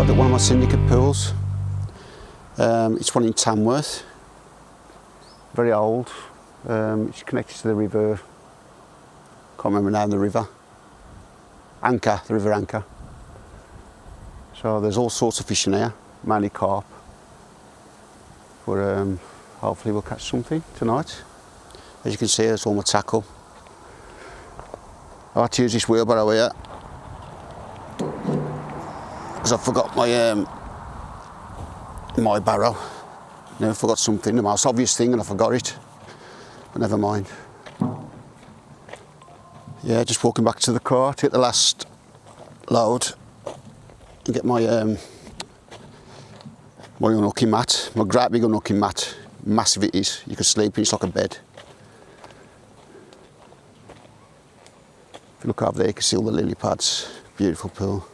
at one of my syndicate pools. It's one in Tamworth, very old. It's connected to the river, can't remember now the river, Anchor, the River Anchor. So there's all sorts of fish in here, mainly carp. But hopefully we'll catch something tonight. As you can see, that's all my tackle. I had to use this wheelbarrow here because I forgot my barrow. I forgot something, the most obvious thing, and I forgot it. But never mind. Yeah, just walking back to the car to get the last load and get my my unhooking mat, my great big unhooking mat. Massive it is. You can sleep in, it's like a bed. If you look over there, you can see all the lily pads. Beautiful pool.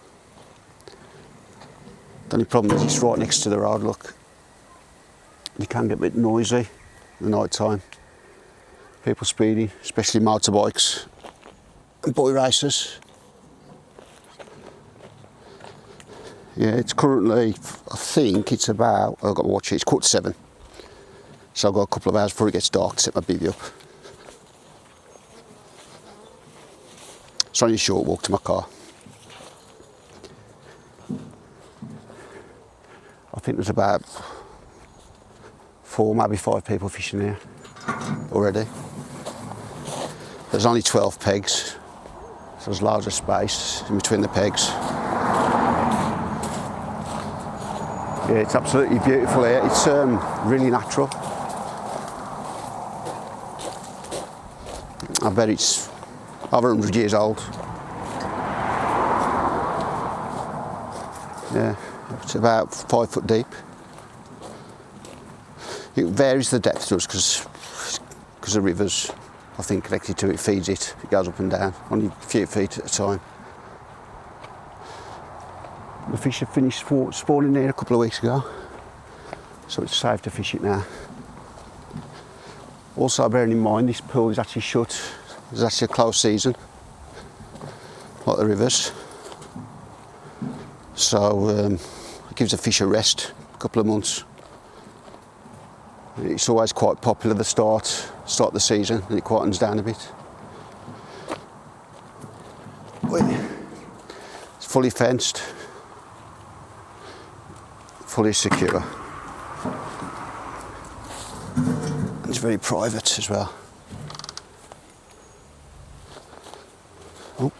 The only problem is it's right next to the road, look. You can get a bit noisy in the night time. People speeding, especially motorbikes and boy racers. Yeah, it's currently, I think it's about, I've got to watch it, it's 7:15. So I've got a couple of hours before it gets dark to set my bivvy up. It's only a short walk to my car. I think there's about 4, maybe 5 people fishing here already. There's only 12 pegs, so there's loads of space in between the pegs. Yeah, it's absolutely beautiful here. It's really natural. I bet it's over 100 years old. Yeah, it's about 5 foot deep. It varies the depth to us because the river's, I think, connected to it, feeds it. It goes up and down, only a few feet at a time. The fish have finished spawning here a couple of weeks ago, so it's safe to fish it now. Also, bearing in mind this pool is actually shut. It's actually a closed season, like the rivers. So it gives the fish a rest, a couple of months. It's always quite popular at the start of the season, and it quietens down a bit. It's fully fenced, fully secure. It's very private as well. Oh.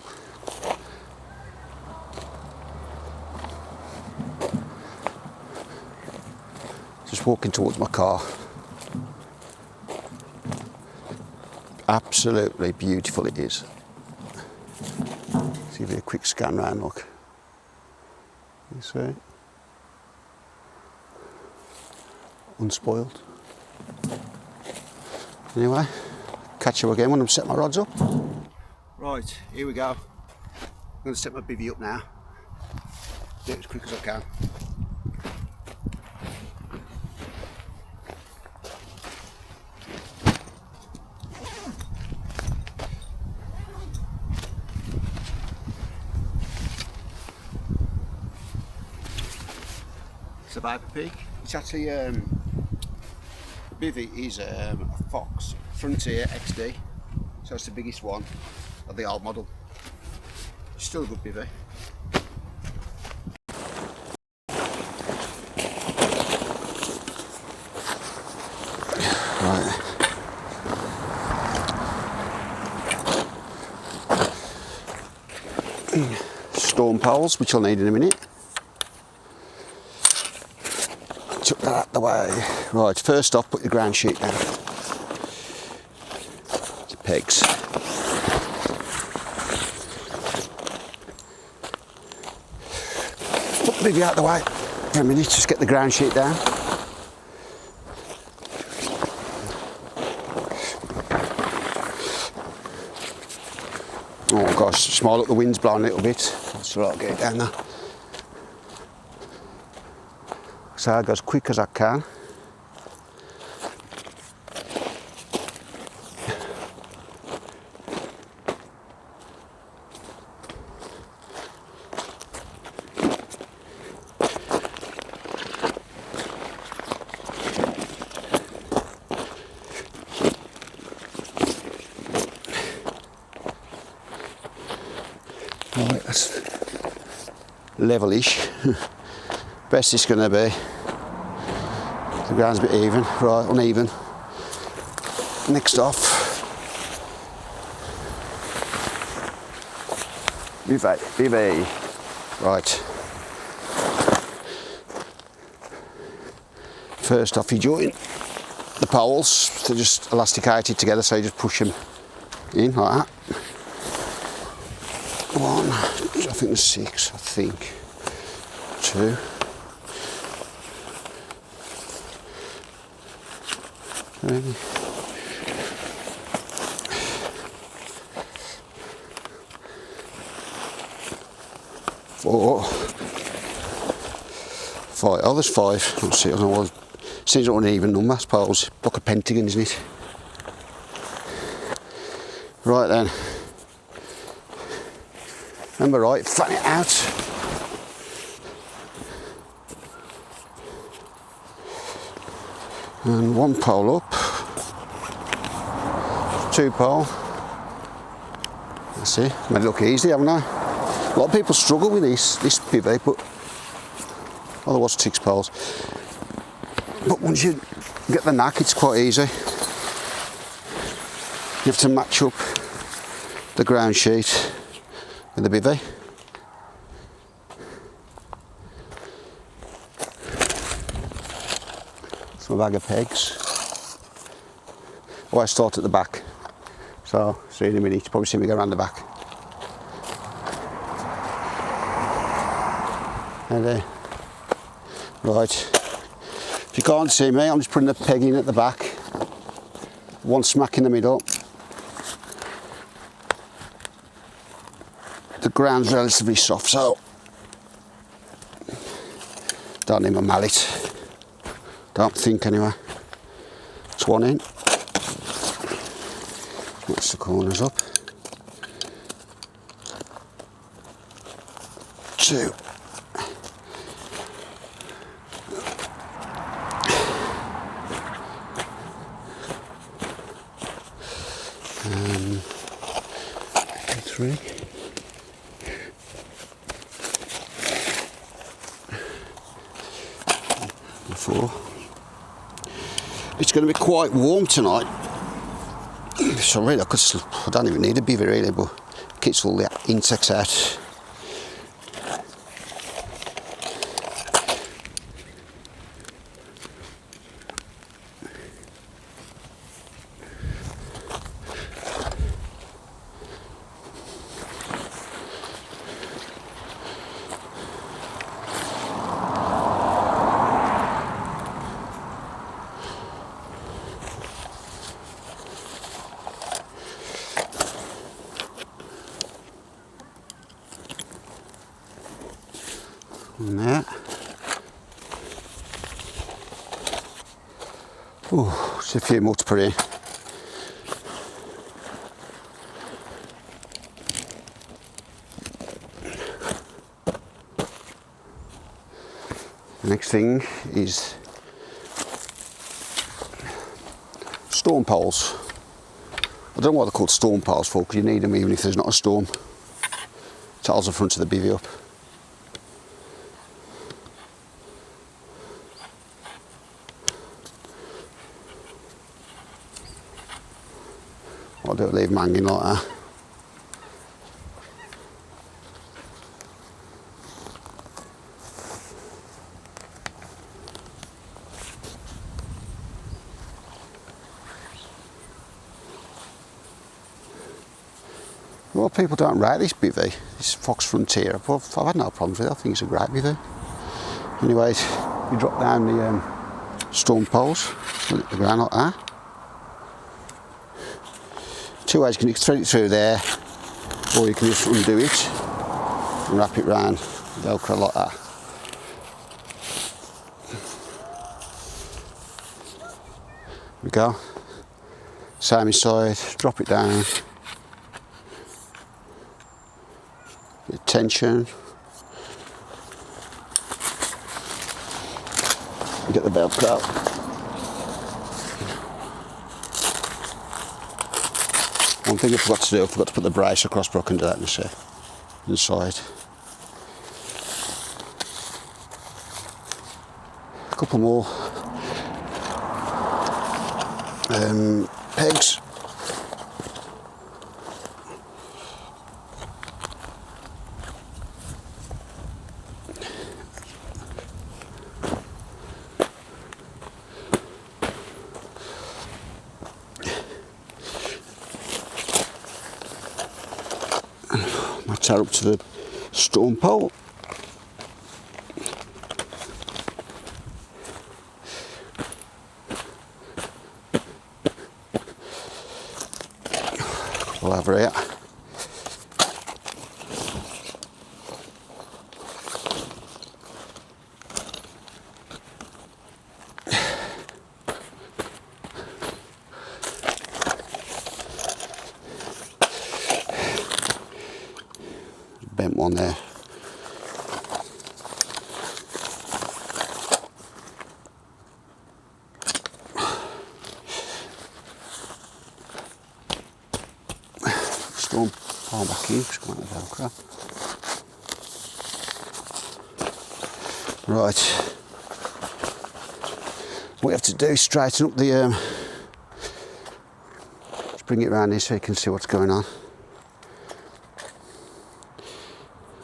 Just walking towards my car. Absolutely beautiful it is. Let's give you a quick scan round, look. You see? Unspoiled. Anyway, catch you again when I'm setting my rods up. Right, here we go. I'm going to set my bivvy up now. Do it as quick as I can. It's a Viper Peak. It's actually bivvy is a Fox Frontier XD, so it's the biggest one of the old model. It's still a good bivvy. Right. Storm poles, which I'll need in a minute. Chuck that out the way. Right, first off, put your ground sheet down. Your pegs. Put the bivvy out the way for a minute, just get the ground sheet down. Oh gosh, small, look, the wind's blowing a little bit. That's right, I'll get it down there. So I go as quick as I can. Right, that's levelish. Best it's going to be. The ground's a bit even, right, uneven. Next off, BB. Right. First off, you join the poles. They're just elasticated together, so you just push them in like that. One, I think there's 6, I think. 2. 3. 4. 5. Oh, there's 5. Let's see, I don't know what. Seems like an uneven number, I suppose. Like a pentagon, isn't it? Right then. Remember, right, flatten it out. And 1 pole up. 2 pole. That's it. Made it look easy, haven't I? A lot of people struggle with this bivvy, but otherwise 6 poles. But once you get the knack, it's quite easy. You have to match up the ground sheet with the bivvy. It's my bag of pegs. Oh, I start at the back. So, see you in a minute. You probably see me go around the back. And there. Right. If you can't see me, I'm just putting a peg in at the back. 1 smack in the middle. The ground's relatively soft, so don't need my mallet. Don't think anyway. It's 1 in. Match the corners up. 2. 3. 4. It's going to be quite warm tonight. So really, I don't even need a bivvy really, but it keeps all the insects out. And that. Oh, just a few more to put in. The next thing is storm poles. I don't know what they're called storm poles for, because you need them even if there's not a storm. It holds the front of the bivvy up. I don't leave them hanging like that. A lot of people don't rate this bivvy, this Fox Frontier. I've had no problems with it. I think it's a great bivvy. Anyways, you drop down the storm poles, look at the ground like that. 2 ways, you can thread it through there, or you can just undo it and wrap it round Velcro like that. There we go. Same inside, drop it down. Bit of tension. Get the Velcro. One thing I forgot to do, I forgot to put the brace across, but I can do that in a sec. inside. A couple more pegs. Match that up to the storm pole. Couple over here. Bent one there. Storm pile back in, just going to Velcro. Right. What you have to do is straighten up the just bring it around here so you can see what's going on.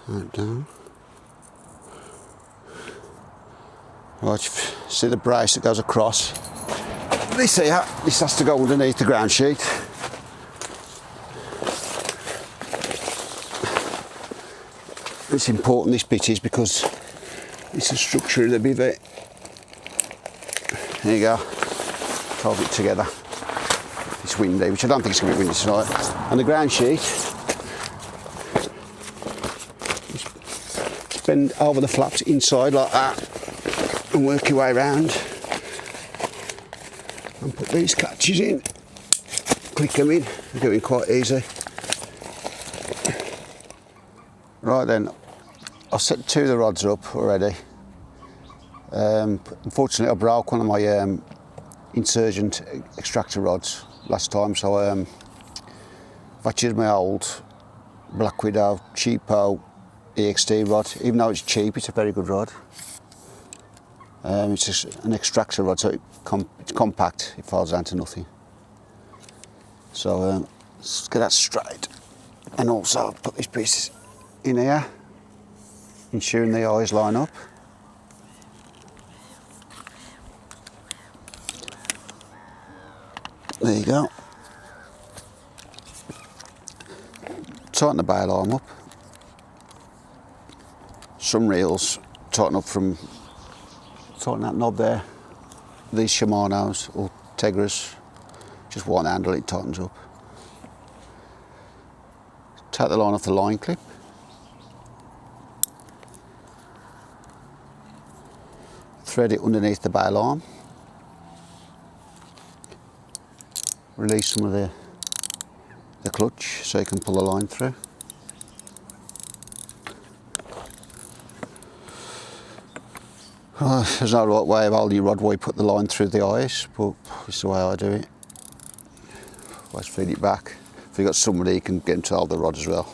Right down. Right, see the brace that goes across. This here, this has to go underneath the ground sheet. It's important, this bit is, because it's the structure of the bivvy. There you go. Hold it together. It's windy, which I don't think it's going to be windy tonight. And the ground sheet, bend over the flaps inside like that and work your way around and put these catches in, click them in, they're going quite easy. Right then, I've set 2 of the rods up already. Unfortunately I broke one of my insurgent extractor rods last time, so I've had to use my old Black Widow cheapo EXT rod. Even though it's cheap, it's a very good rod. It's just an extractor rod, so it's compact, it falls down to nothing. So let's get that straight. And also put these pieces in here, ensuring the eyes line up. There you go. Tighten the bail arm up. Some reels tighten up from, tighten that knob there. These Shimano's or Tegras, just one handle, it tightens up. Take the line off the line clip. Thread it underneath the bail arm. Release some of the clutch so you can pull the line through. There's no right way of holding your rod while you put the line through the eyes, but it's the way I do it. Always feed it back. If you've got somebody, you can get them to hold the rod as well,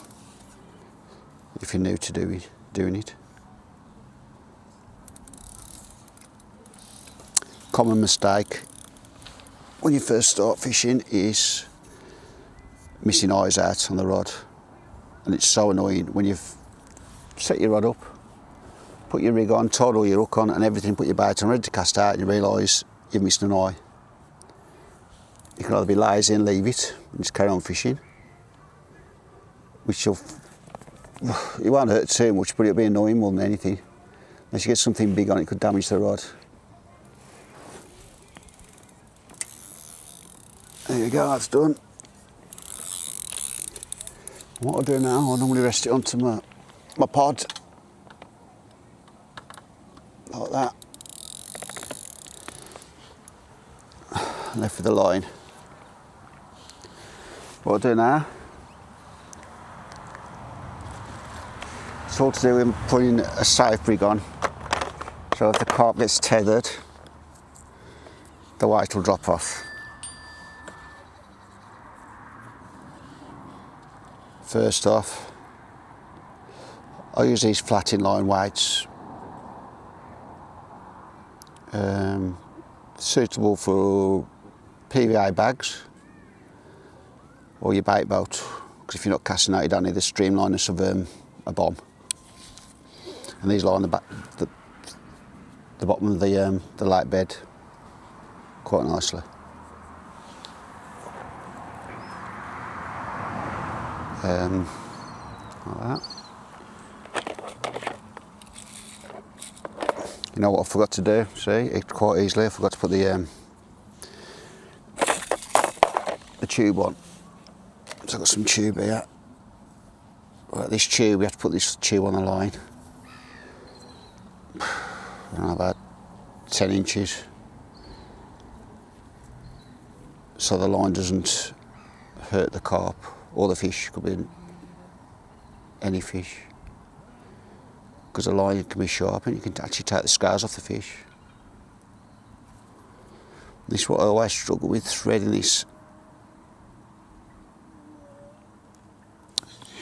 if you're new to doing it. Common mistake when you first start fishing is missing eyes out on the rod, and it's so annoying when you've set your rod up, put your rig on, tied all your hook on and everything, put your bait on, ready to cast out, and you realise you've missed an eye. You can either be lazy and leave it and just carry on fishing, which it won't hurt too much, but it'll be annoying more than anything. Unless you get something big on it, it could damage the rod. There you go, that's done. What I'll do now, I'll normally rest it onto my pod, like that. Left with the line. What I'll do now, it's all to do with putting a safe rig on, so if the carp gets tethered, the weight will drop off. First off, I use these flat inline weights, suitable for PVA bags or your bait boat, because if you're not casting out you don't need the streamliners of a bomb. And these lie on the back, the bottom of the light bed quite nicely. Like that. You know what I forgot to do? See, it quite easily. I forgot to put the tube on. So I've got some tube here. Right, this tube, we have to put this tube on the line. I don't know, about 10 inches. So the line doesn't hurt the carp or the fish, could be any fish. Because the line can be sharp and you can actually take the scales off the fish. This is what I always struggle with, threading this.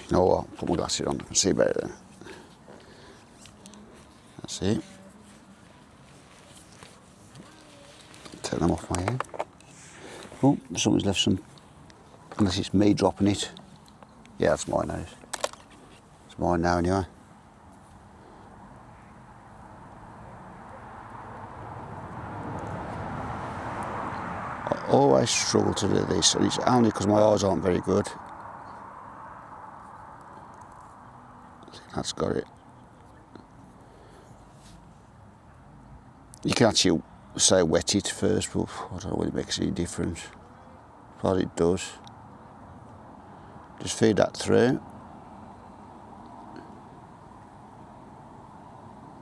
You know what, put my glasses on, I can see better there. That's it. Take them off my head. Oh, someone's left some, unless it's me dropping it. Yeah, that's mine now. It's mine now anyway. I always struggle to do this, and it's only because my eyes aren't very good. That's got it. You can actually say wet it first, but I don't know whether it makes any difference. But it does. Just feed that through.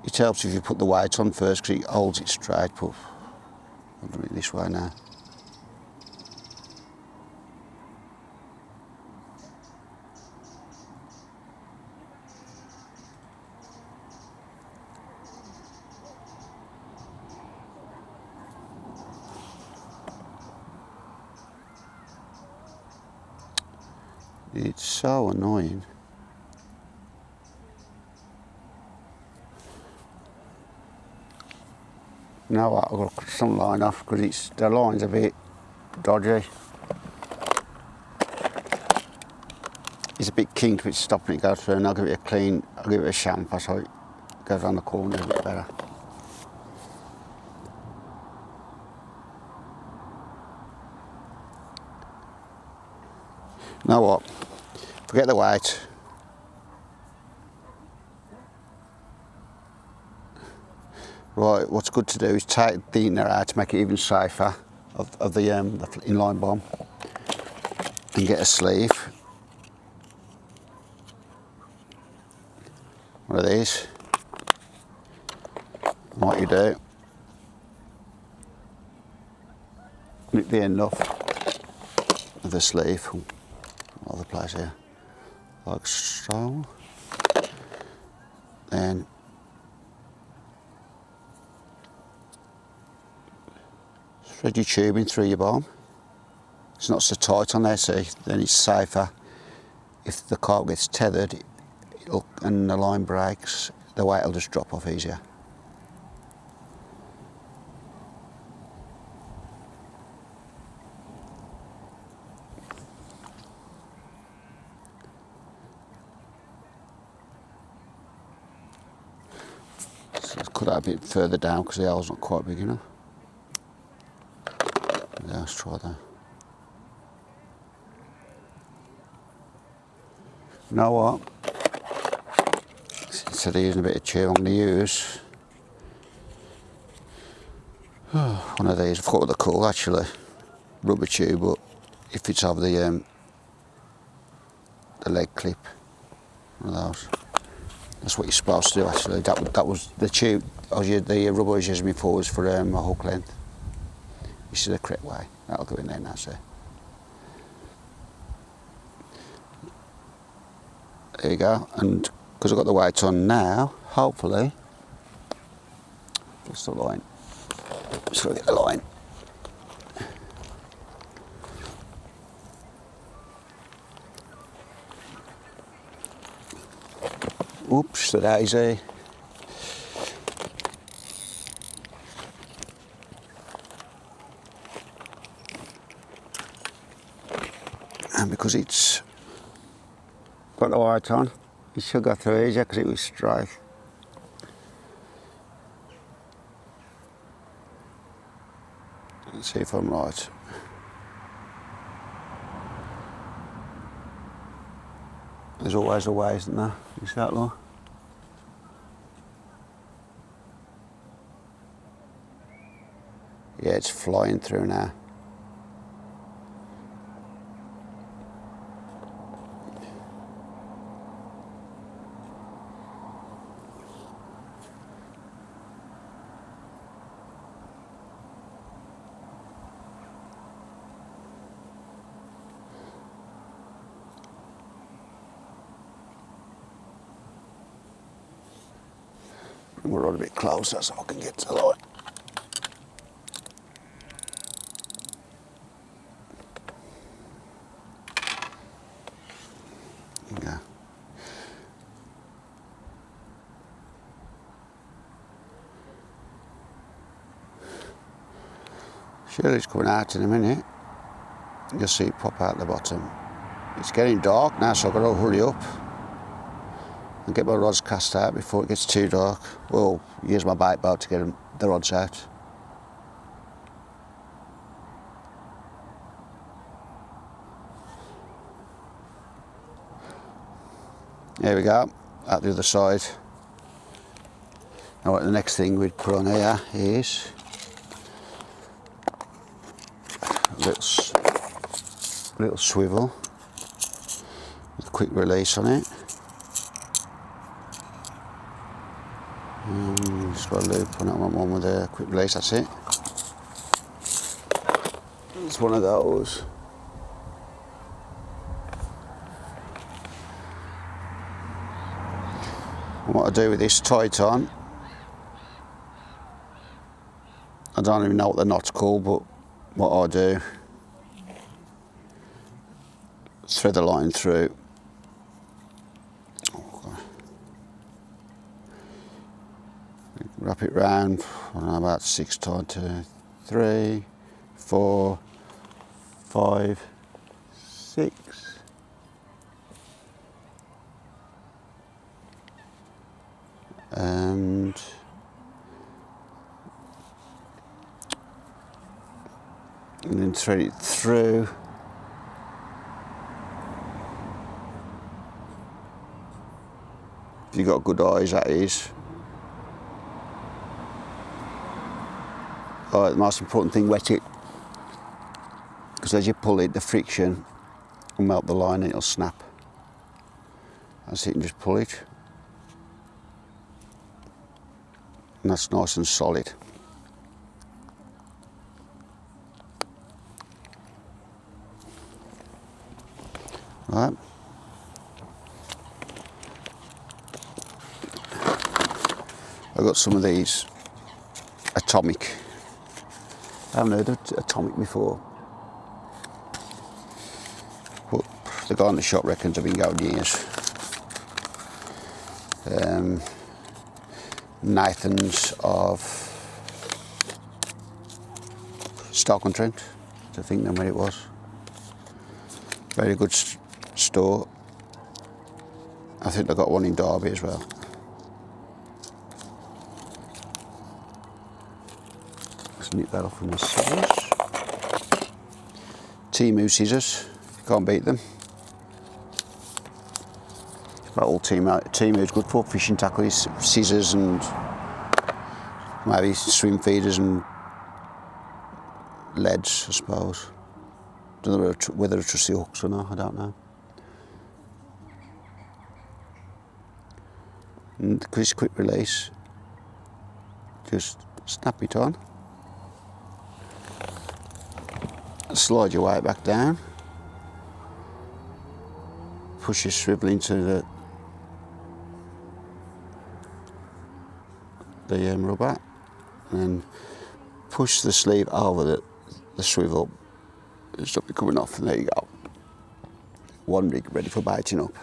It helps if you put the weight on first because it holds it straight, but I'll do it this way now. It's so annoying. You know what, I've got to cut some line off because the line's a bit dodgy. It's a bit kinked, which is stopping it go through, and I'll give it a clean, I'll give it a shampoo so it goes around the corner a bit better. You know what, forget the weight. Right, what's good to do is take the inner out to make it even safer of the inline bomb, and get a sleeve. One of these. And what you do, nip the end off of the sleeve, other place here, like so. Then thread your tubing through your bomb. It's not so tight on there, see, then it's safer. If the carp gets tethered and the line breaks, the weight will just drop off easier. So let's cut that a bit further down because the hole's not quite big enough. Yeah, let's try that. You know what? Instead of using a bit of tube, I'm going to use one of these. I forgot what they're called actually. Rubber tube, but it fits over the leg clip. One of those. That's what you're supposed to do actually. That was the tube. The rubber I was using before was for a hook length. This is the correct way. That'll go in there now, so. There you go. And because I've got the weight on now, hopefully, just the line. Just gotta get the line. Oops, the daisy. And because it's got the white on, it should go through easier because it was straight. Let's see if I'm right. There's always a way, isn't there? You see that, Law? Yeah, it's flying through now. We're a bit closer so I can get to the light. Yeah. Shirley's coming out in a minute. You'll see it pop out the bottom. It's getting dark now, so I've got to hurry up and get my rods cast out before it gets too dark. Well, use my bait boat to get the rods out. There we go, out the other side. Now the next thing we'd put on here is a little swivel with a quick release on it. Just got a loop on it, I want one with a quick release, that's it. It's one of those. And what I do with this, tie it on. I don't even know what the knot's called, but what I do, thread the line through. Wrap it round, I don't know, about 6 times to 3, 4, 5, 6. And then thread it through. If you've got good eyes, that is. The most important thing, wet it, because as you pull it, the friction will melt the line and it'll snap. That's it, and just pull it. And that's nice and solid. Right. I've got some of these atomic. I haven't heard of atomic before, but the guy in the shop reckons I've been going years. Nathan's of Stoke-on-Trent, I think that's where it was. Very good store. I think they've got one in Derby as well. Let's nip that off with my scissors. Temu scissors, can't beat them. About all Temu's good for, fishing tackles, scissors and maybe swim feeders and leads, I suppose. Don't know whether it's just the hooks or not, I don't know. And this quick release, just snap it on, slide your weight back down, push your swivel into the rubber, and then push the sleeve over the swivel, and stop it coming off, and there you go. One rig ready for biting up.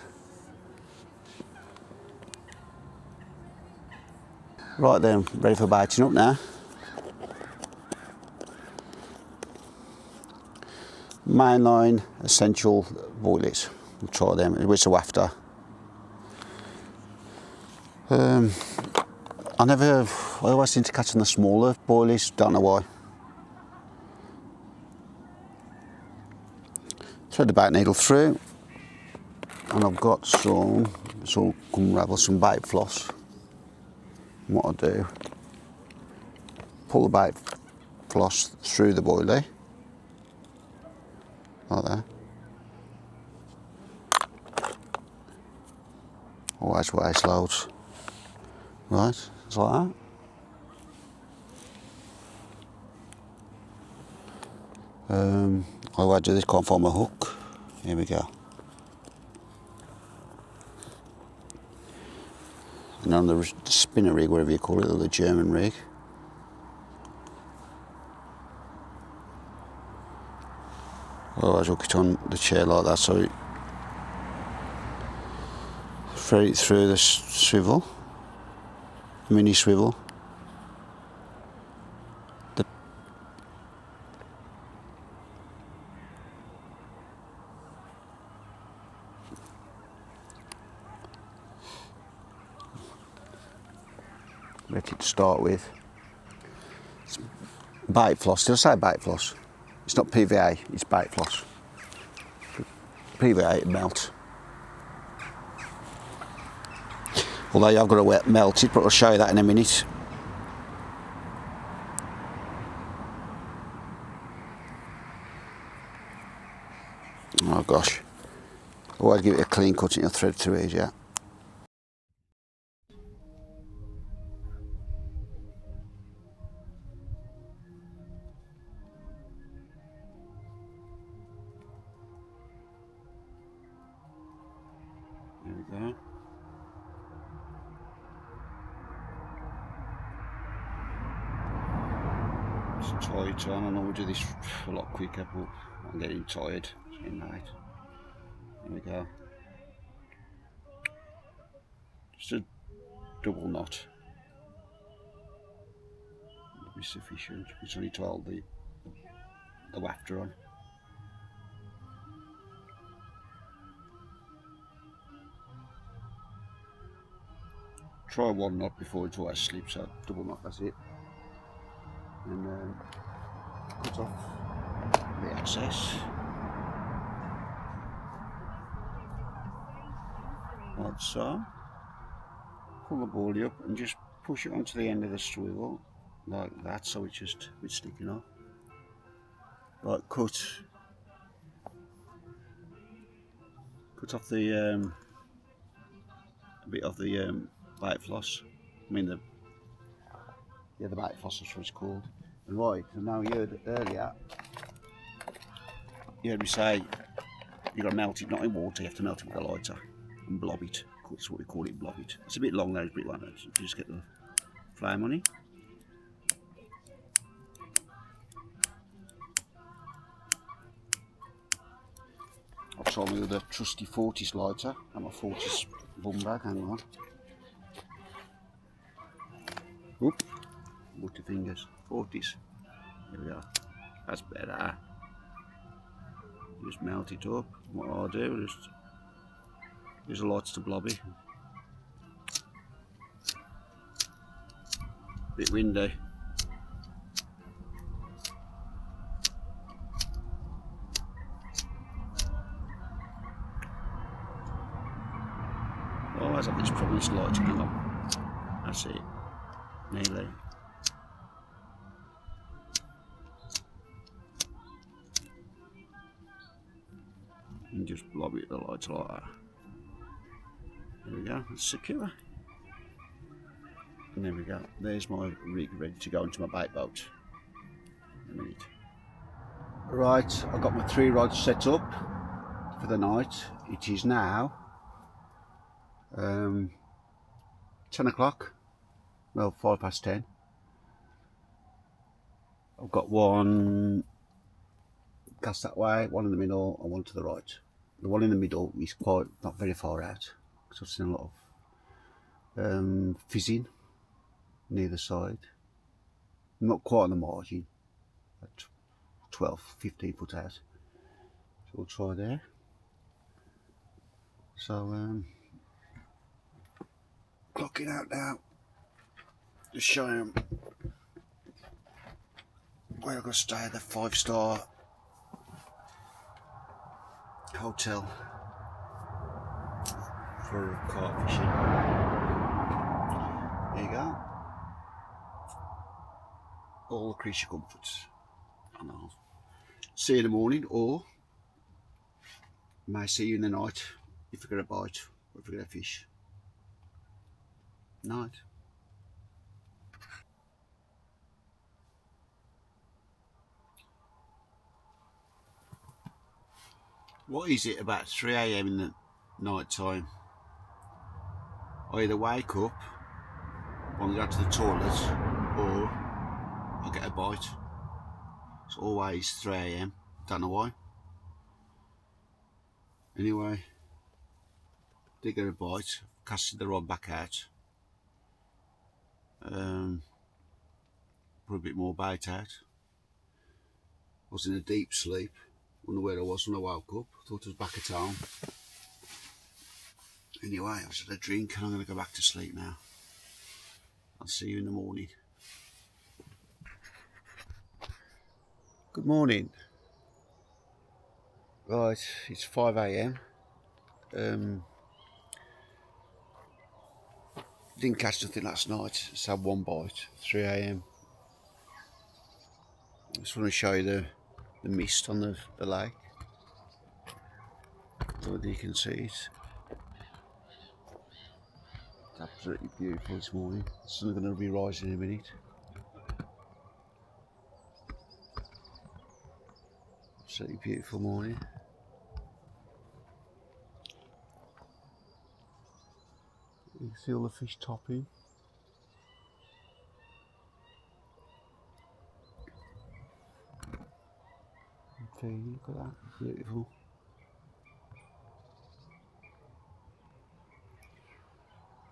Right then, ready for baiting up now. Mainline essential boilies. We'll try them. Which are after. I always seem to catch on the smaller boilies. Don't know why. Thread the bait needle through, and I've got some. It's all come ravel, some bait floss. And what I'll do, pull the bait floss through the boilie, like that. Always waste loads. Right, just like that. I do this, can't find my hook. Here we go. And on the spinner rig, whatever you call it, or the German rig. I always hook it on the chair like that, so it thread it through the swivel, mini swivel. Ready to start with. It's bait floss. Did I say bait floss? It's not PVA, it's bait floss. PVA, it melts. Although I've got to melt it, but I'll show you that in a minute. Oh gosh. Always give it a clean cut and you'll thread through it, yeah. There we go. Just tie it on. I know we'll do this a lot quicker, but I'm getting tired. It's getting late. There we go. Just a double knot. That'll be sufficient. It's only to hold the wafter on. Try one knot before it always slips, so double knot, that's it. And cut off the excess. Like so. Pull the boilie up and just push it onto the end of the swivel, like that, so it's sticking off. Like cut off the a bit of the bait floss. I mean the bait floss, that's what it's called. And right, and now you heard earlier, you heard me say you got to melt it not in water, you have to melt it with a lighter and blob it. That's what we call it, blob it. It's a bit long, those bit like that. So just get the flame on it. I've tried me with a trusty Fortis lighter and my Fortis bum bag, hang on. Oop, water fingers, Fortis. There we go. That's better. Just melt it up. What I'll do is just use a lighter to blob it. Bit windy. I always have this problem with this lighter, hang on. That's it. Nearly. And just blob it the lighter like that. There we go, that's secure. And there we go, there's my rig ready to go into my bait boat in a minute. Right, I've got my 3 rods set up for the night. It is now 10 o'clock, well 5 past 10. I've got one cast that way, one in the middle and one to the right. The one in the middle is quite not very far out because I've seen a lot of fizzing. neither side. Not quite on the margin, at 12, 15 foot out. So we'll try there. So clocking out now, just showing them where I'm going to stay at the 5-star hotel for carp fishing. There you go. All the creature comforts. And I'll see you in the morning, or may see you in the night if we get a bite or if we get a fish. Night. What is it, about 3 AM in the night time? I either wake up, want to go to the toilet, or I get a bite. It's always 3 AM, don't know why. Anyway, did get a bite, casted the rod back out, put a bit more bait out. I was in a deep sleep, wonder where I was when I woke up, thought I was back at home. Anyway, I was had a drink and I'm going to go back to sleep now. I'll see you in the morning. Good morning. Right, it's 5 AM. Didn't catch nothing last night, just had one bite, 3 AM. I just want to show you the mist on the lake. So that you can see it. It's absolutely beautiful this morning. The sun's going to be rising in a minute. Absolutely beautiful morning. You can see all the fish topping. Okay, look at that, beautiful.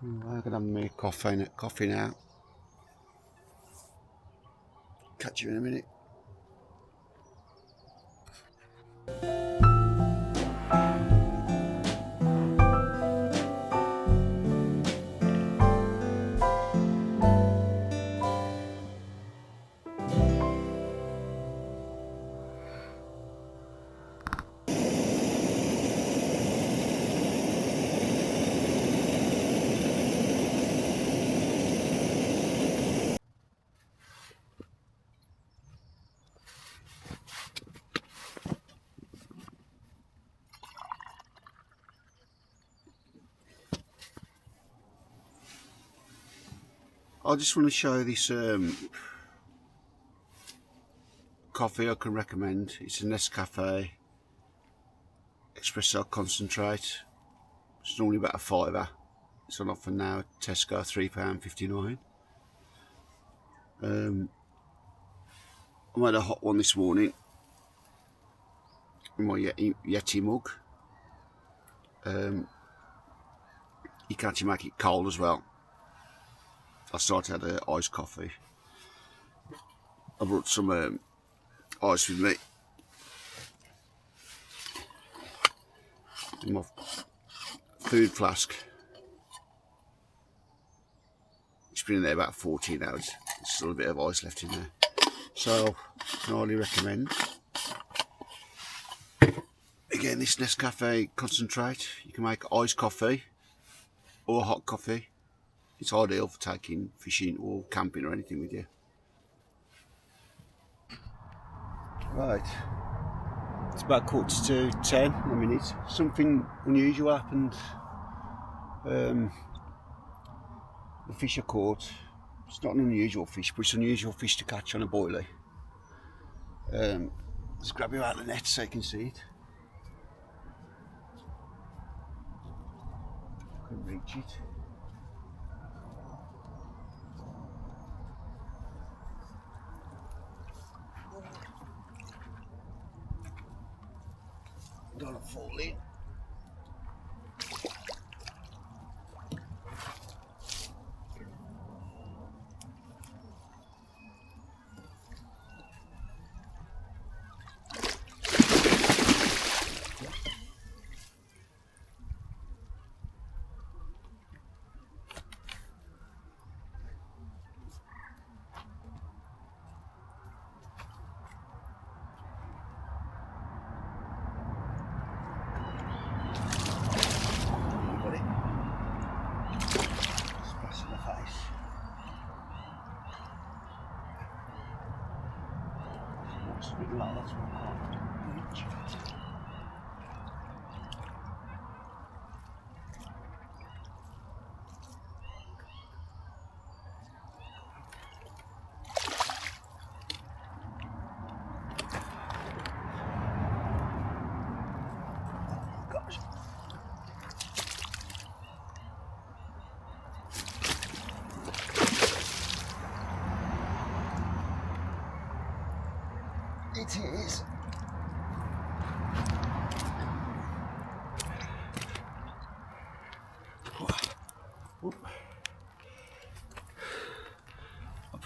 Anyway, I'm going to have me coffee now. Catch you in a minute. I just want to show this coffee I can recommend. It's a Nescafe Espresso Concentrate. It's normally about a £5. It's on offer now at Tesco, £3.59. I made a hot one this morning in my Yeti mug. You can actually make it cold as well. I started had an iced coffee. I brought some ice with me in my food flask. It's been in there about 14 hours. There's still a bit of ice left in there. So, I can highly recommend. Again, this Nescafe Concentrate. You can make iced coffee or hot coffee. It's ideal for taking fishing or camping or anything with you. Right, it's about 9:45 in a minute. Something unusual happened. The fish I caught, it's not an unusual fish, but it's an unusual fish to catch on a boilie. Let's grab him out of the net so you can see it. I can reach it. Don't want to fall in.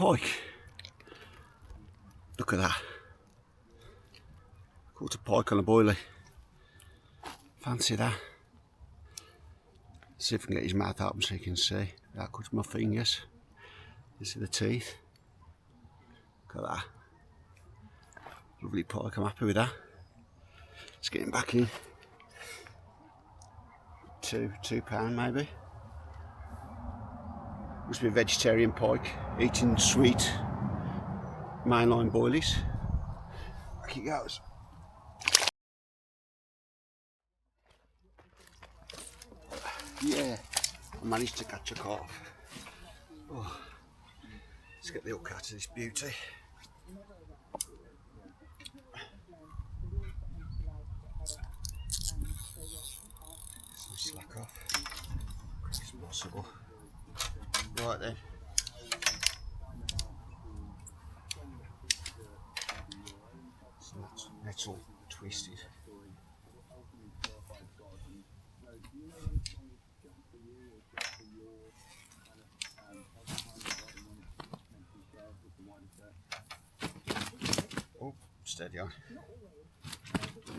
pike. Look at that. Caught a pike on a boilie. Fancy that. See if I can get his mouth open so you can see. That cuts my fingers. You see the teeth? Look at that. Lovely pike, I'm happy with that. Let's get him back in. £2 maybe. Must be a vegetarian pike, eating sweet mainline boilies. Back he goes. Yeah, I managed to catch a carp. Oh, let's get the hook out of this beauty. Some slack off. Quick as possible. Right then. So that's all twisted. Oh, steady on.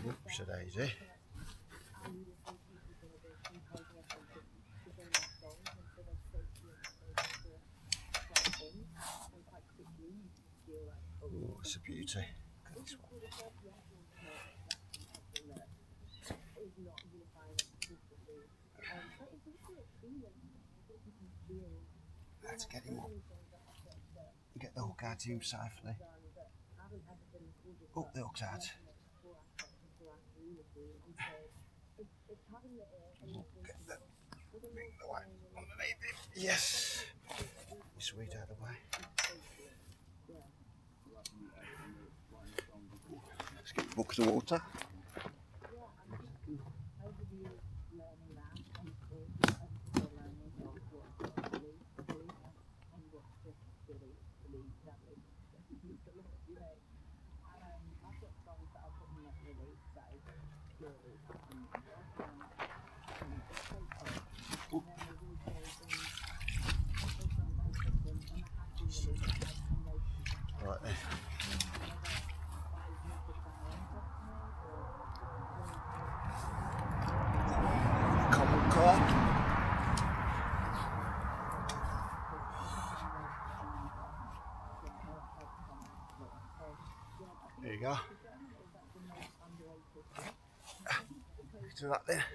Oops, so daisy. Oh, it's a beauty. Look at this one. Let's get him up. Get the hook out of him safely. Oh, the hook's out. Get the one underneath him. Yes. Sweet out of the way. Let's get the bucket of water. Right then. Common carp. There you go. To that there.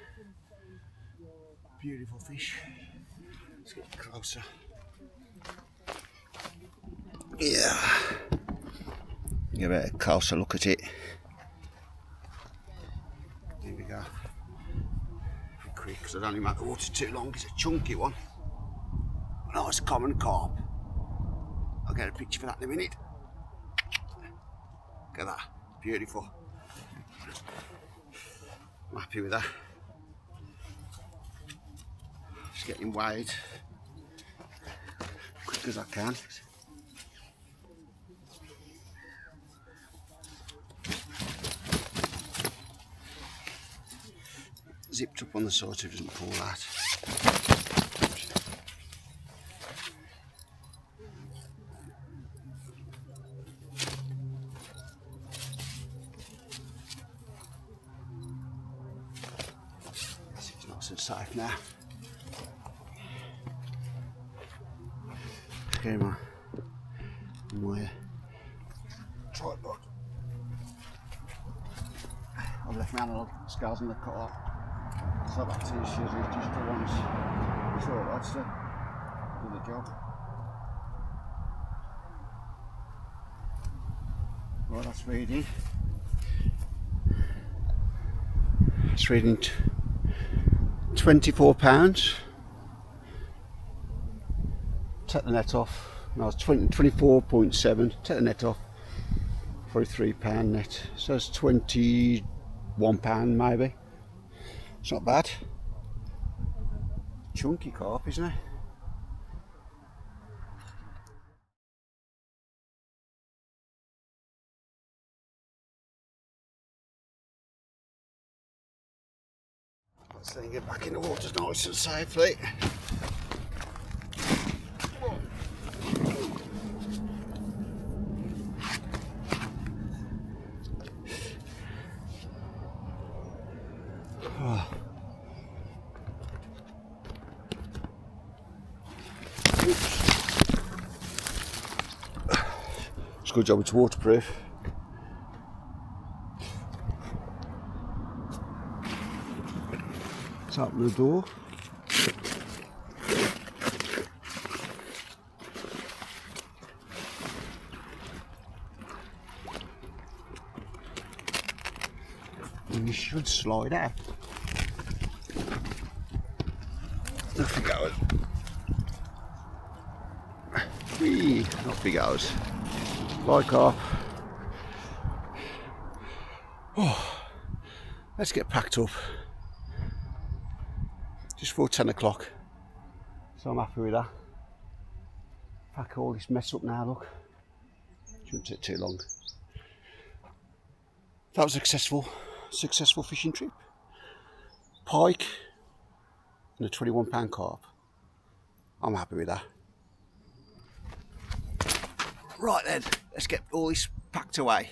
Beautiful fish. Let's get closer. Yeah. Give it a closer look at it. Here we go. Be quick because I don't even make the water too long. It's a chunky one. Nice common carp. I'll get a picture for that in a minute. Look at that. Beautiful. I'm happy with that. Just getting weighed quick as I can. Zipped up on the side so it doesn't fall out. It's nice and safe now. Okay, my tripod. I've left my analog scales in the car. So back to his scissors just for once. It's alright, so do the job. Well, that's reading. It's reading £24. Take the net off. No, it's 24.7. Take the net off. For a £3 net. So it's £21 maybe. It's not bad. Chunky carp, isn't it? Let's then get back in the water nice and safely. It's a good job it's waterproof. Let's open the door. And you should slide out. Off he goes. Whee, off he goes. Bye, Carp. Oh, let's get packed up. Just for 10 o'clock. So I'm happy with that. Pack all this mess up now, look. Shouldn't take too long. That was a successful fishing trip. Pike and a 21-pound carp. I'm happy with that. Right then, let's get all this packed away.